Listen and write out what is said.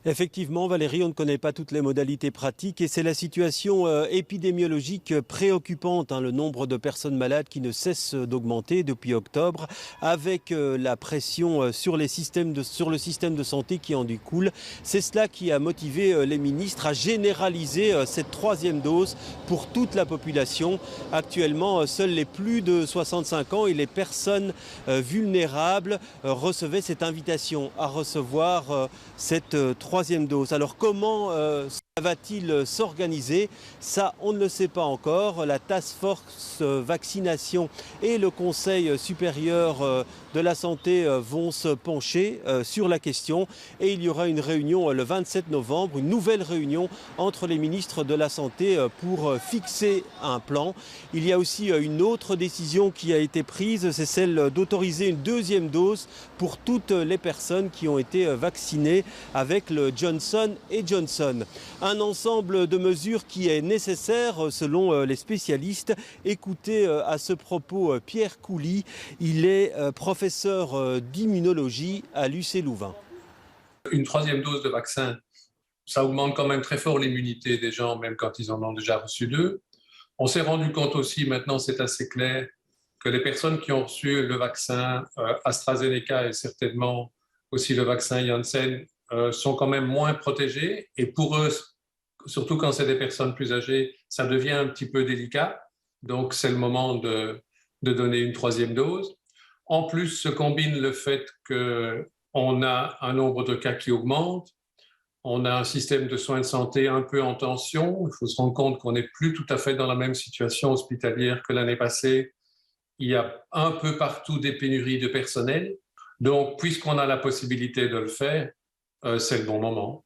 Effectivement, Valérie, on ne connaît pas toutes les modalités pratiques et c'est la situation épidémiologique préoccupante, hein, le nombre de personnes malades qui ne cesse d'augmenter depuis octobre, avec la pression sur sur le système de santé qui en découle. C'est cela qui a motivé les ministres à généraliser cette troisième dose pour toute la population. Actuellement, seuls les plus de 65 ans et les personnes vulnérables recevaient cette invitation à recevoir cette troisième dose. Alors comment va-t-il s'organiser? Ça, on ne le sait pas encore. La task force vaccination et le Conseil supérieur de la santé vont se pencher sur la question et il y aura une réunion le 27 novembre, une nouvelle réunion entre les ministres de la Santé pour fixer un plan. Il y a aussi une autre décision qui a été prise, c'est celle d'autoriser une deuxième dose pour toutes les personnes qui ont été vaccinées avec le Johnson & Johnson. Un ensemble de mesures qui est nécessaire selon les spécialistes. Écoutez à ce propos Pierre Couly, il est professeur d'immunologie à l'UC Louvain. Une troisième dose de vaccin, ça augmente quand même très fort l'immunité des gens, même quand ils en ont déjà reçu deux. On s'est rendu compte aussi, maintenant c'est assez clair, que les personnes qui ont reçu le vaccin AstraZeneca et certainement aussi le vaccin Janssen sont quand même moins protégées. Et pour eux, surtout quand c'est des personnes plus âgées, ça devient un petit peu délicat. Donc c'est le moment de donner une troisième dose. En plus, se combine le fait qu'on a un nombre de cas qui augmente. On a un système de soins de santé un peu en tension. Il faut se rendre compte qu'on n'est plus tout à fait dans la même situation hospitalière que l'année passée. Il y a un peu partout des pénuries de personnel. Donc, puisqu'on a la possibilité de le faire, c'est le bon moment.